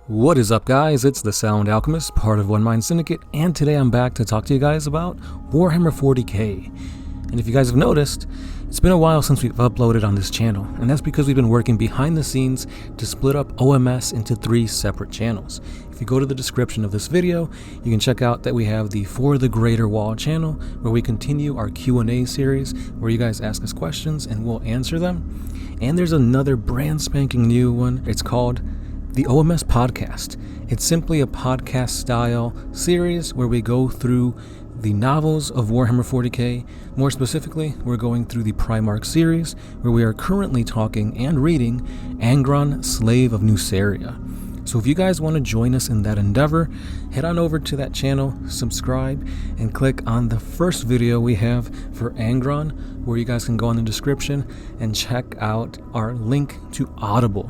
What is up, guys? It's the Sound Alchemist, part of One Mind Syndicate, and today I'm back to talk to you guys about Warhammer 40K. And if you guys have noticed, it's been a while since we've uploaded on this channel, and that's because we've been working behind the scenes to split up OMS into 3 separate channels. If you go to the description of this video, you can check out that we have the For the Greater Wall channel, where we continue our Q&A series, where you guys ask us questions and we'll answer them. And there's another brand spanking new one. It's called the OMS Podcast. It's simply a podcast style series where we go through the novels of Warhammer 40K. More specifically, we're going through the Primarch series, where we are currently talking and reading Angron, Slave of Nuceria. So if you guys want to join us in that endeavor, head on over to that channel, subscribe, and click on the first video we have for Angron, where you guys can go in the description and check out our link to Audible.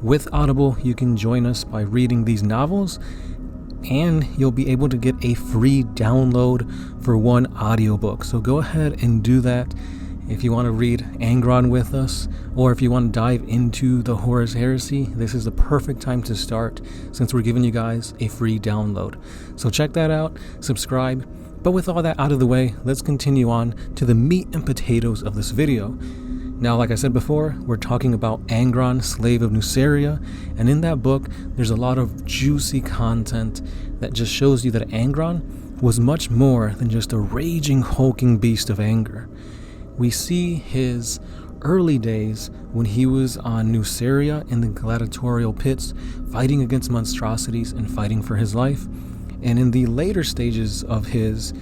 With Audible, you can join us by reading these novels, and you'll be able to get a free download for one audiobook. So go ahead and do that if you want to read Angron with us, or if you want to dive into the Horus Heresy. This is the perfect time to start, since we're giving you guys a free download. So check that out, subscribe. But with all that out of the way, let's continue on to the meat and potatoes of this video. Now, like I said before, we're talking about Angron, Slave of Nuceria, and in that book, there's a lot of juicy content that just shows you that Angron was much more than just a raging, hulking beast of anger. We see his early days when he was on Nuceria in the gladiatorial pits, fighting against monstrosities and fighting for his life. And in the later stages of his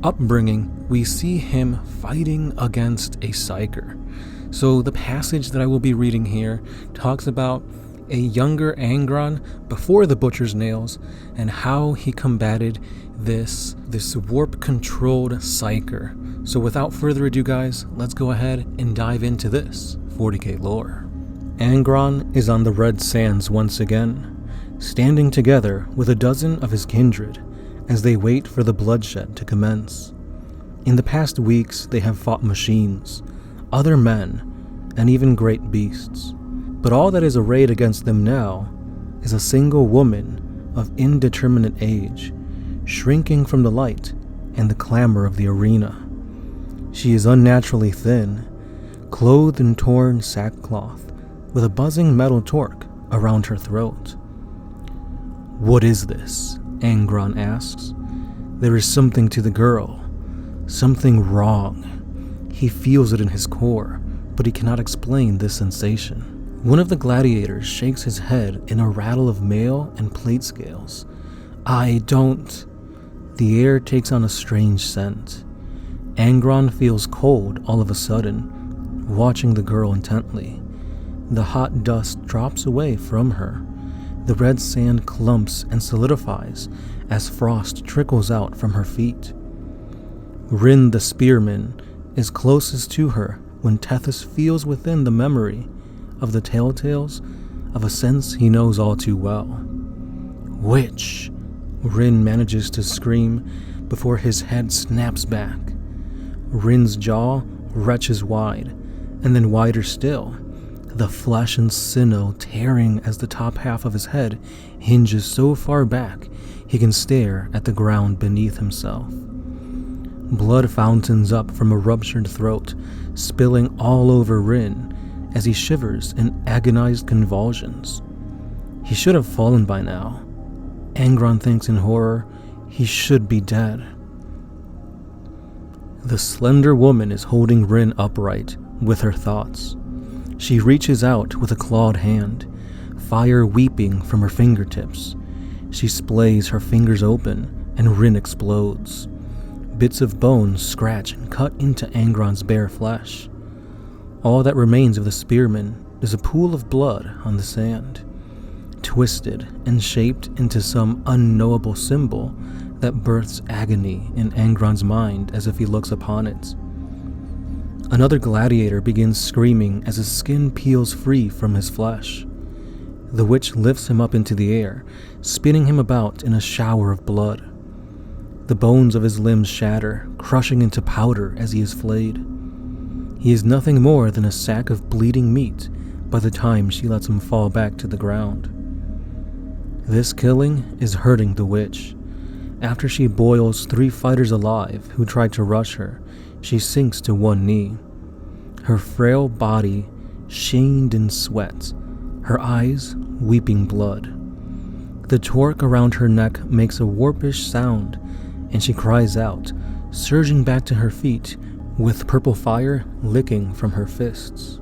upbringing, we see him fighting against a psyker. So the passage that I will be reading here talks about a younger Angron before the Butcher's Nails and how he combated this warp-controlled psyker. So without further ado, guys, let's go ahead and dive into this 40K lore. Angron is on the Red Sands once again, standing together with a dozen of his kindred as they wait for the bloodshed to commence. In the past weeks, they have fought machines, other men, and even great beasts. But all that is arrayed against them now is a single woman of indeterminate age, shrinking from the light and the clamor of the arena. She is unnaturally thin, clothed in torn sackcloth, with a buzzing metal torque around her throat. "What is this?" Angron asks. There is something to the girl, something wrong. He feels it in his core, but he cannot explain this sensation. One of the gladiators shakes his head in a rattle of mail and plate scales. "I don't..." The air takes on a strange scent. Angron feels cold all of a sudden, watching the girl intently. The hot dust drops away from her. The red sand clumps and solidifies as frost trickles out from her feet. Rin the spearman is closest to her when Tethys feels within the memory of the telltales of a sense he knows all too well. "Witch!" Rin manages to scream before his head snaps back. Rin's jaw retches wide, and then wider still, the flesh and sinew tearing as the top half of his head hinges so far back he can stare at the ground beneath himself. Blood fountains up from a ruptured throat, spilling all over Rin as he shivers in agonized convulsions. He should have fallen by now. Angron thinks in horror. He should be dead. The slender woman is holding Rin upright with her thoughts. She reaches out with a clawed hand, fire weeping from her fingertips. She splays her fingers open, and Rin explodes. Bits of bone scratch and cut into Angron's bare flesh. All that remains of the spearman is a pool of blood on the sand, twisted and shaped into some unknowable symbol that births agony in Angron's mind as if he looks upon it. Another gladiator begins screaming as his skin peels free from his flesh. The witch lifts him up into the air, spinning him about in a shower of blood. The bones of his limbs shatter, crushing into powder as he is flayed. He is nothing more than a sack of bleeding meat by the time she lets him fall back to the ground. This killing is hurting the witch. After she boils 3 fighters alive who tried to rush her, she sinks to one knee. Her frail body shamed in sweat, her eyes weeping blood. The torque around her neck makes a warpish sound, and she cries out, surging back to her feet with purple fire licking from her fists.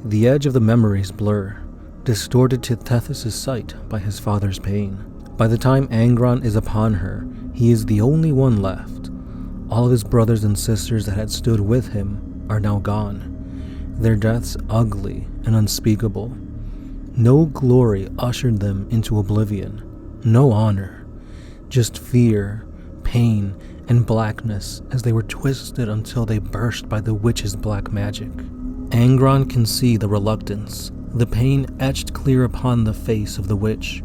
The edge of the memories blur, distorted to Tethys' sight by his father's pain. By the time Angron is upon her, he is the only one left. All of his brothers and sisters that had stood with him are now gone, their deaths ugly and unspeakable. No glory ushered them into oblivion, no honor, just fear, pain, and blackness as they were twisted until they burst by the witch's black magic. Angron can see the reluctance, the pain etched clear upon the face of the witch.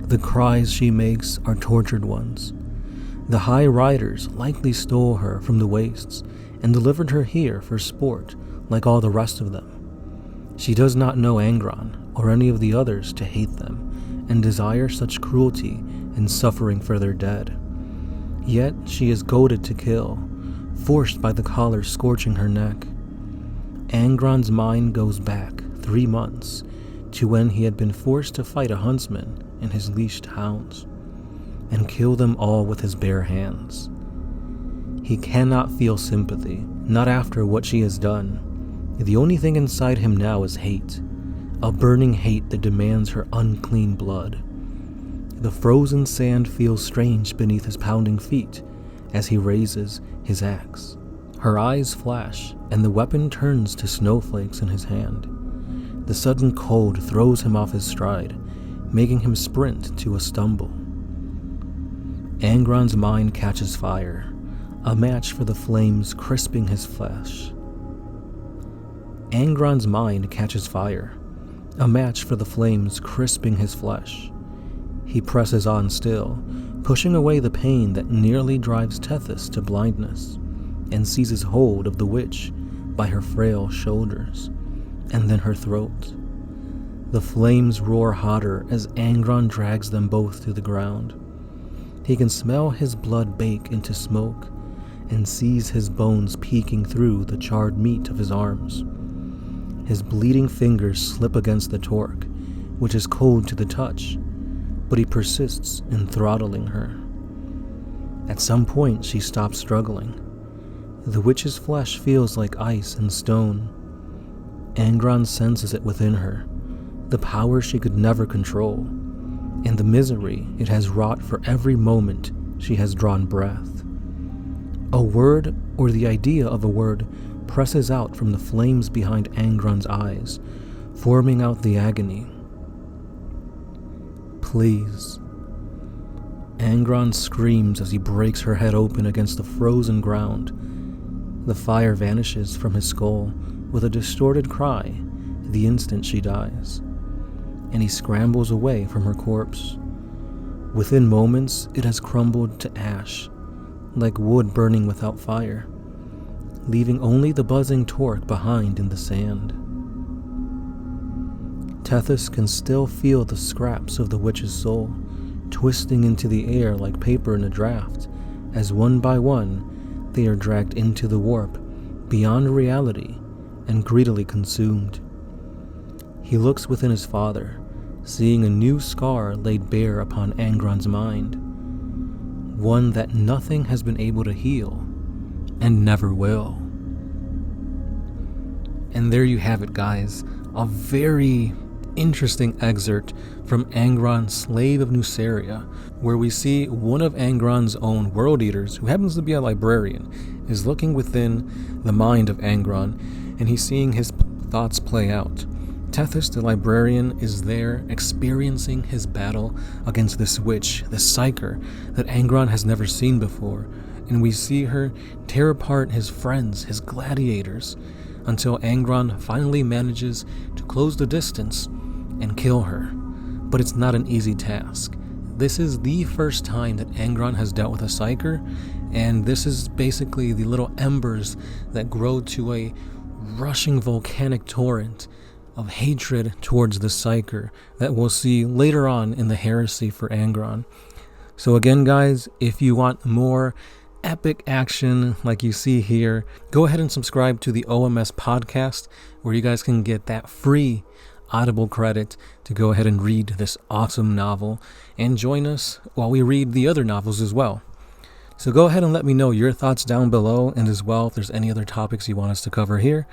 The cries she makes are tortured ones. The High Riders likely stole her from the wastes and delivered her here for sport like all the rest of them. She does not know Angron or any of the others to hate them and desire such cruelty and suffering for their dead. Yet she is goaded to kill, forced by the collar scorching her neck. Angron's mind goes back 3 months to when he had been forced to fight a huntsman and his leashed hounds, and kill them all with his bare hands. He cannot feel sympathy, not after what she has done. The only thing inside him now is hate, a burning hate that demands her unclean blood. The frozen sand feels strange beneath his pounding feet as he raises his axe. Her eyes flash, and the weapon turns to snowflakes in his hand. The sudden cold throws him off his stride, making him sprint to a stumble. Angron's mind catches fire, a match for the flames crisping his flesh. Angron's mind catches fire, a match for the flames crisping his flesh. He presses on still, pushing away the pain that nearly drives Tethys to blindness, and seizes hold of the witch by her frail shoulders, and then her throat. The flames roar hotter as Angron drags them both to the ground. He can smell his blood bake into smoke, and sees his bones peeking through the charred meat of his arms. His bleeding fingers slip against the torque, which is cold to the touch, but he persists in throttling her. At some point, she stops struggling. The witch's flesh feels like ice and stone. Angron senses it within her, the power she could never control, and the misery it has wrought for every moment she has drawn breath. A word, or the idea of a word, presses out from the flames behind Angron's eyes, forming out the agony. Please. Angron screams as he breaks her head open against the frozen ground. The fire vanishes from his skull with a distorted cry the instant she dies, and he scrambles away from her corpse. Within moments, it has crumbled to ash, like wood burning without fire, leaving only the buzzing torque behind in the sand. Tethys can still feel the scraps of the witch's soul twisting into the air like paper in a draft, as one by one they are dragged into the warp beyond reality and greedily consumed. He looks within his father, seeing a new scar laid bare upon Angron's mind, one that nothing has been able to heal and never will. And there you have it, guys, a very interesting excerpt from Angron, Slave of Nuceria, where we see one of Angron's own world eaters, who happens to be a librarian, is looking within the mind of Angron, and he's seeing his thoughts play out. Tethys, the librarian, is there experiencing his battle against this witch, this psyker that Angron has never seen before, and we see her tear apart his friends, his gladiators, until Angron finally manages to close the distance and kill her. But it's not an easy task. This is the first time that Angron has dealt with a psyker, and this is basically the little embers that grow to a rushing volcanic torrent of hatred towards the Psyker that we'll see later on in the heresy for Angron. So again, guys, if you want more epic action like you see here, go ahead and subscribe to the OMS podcast, where you guys can get that free Audible credit to go ahead and read this awesome novel, and join us while we read the other novels as well. So go ahead and let me know your thoughts down below, and as well if there's any other topics you want us to cover here.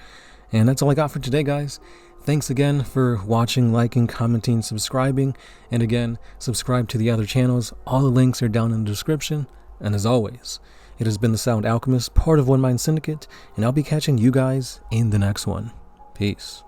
And that's all I got for today, guys. Thanks again for watching, liking, commenting, subscribing, and again, subscribe to the other channels. All the links are down in the description. And as always, it has been the Sound Alchemist, part of One Mind Syndicate, and I'll be catching you guys in the next one. Peace.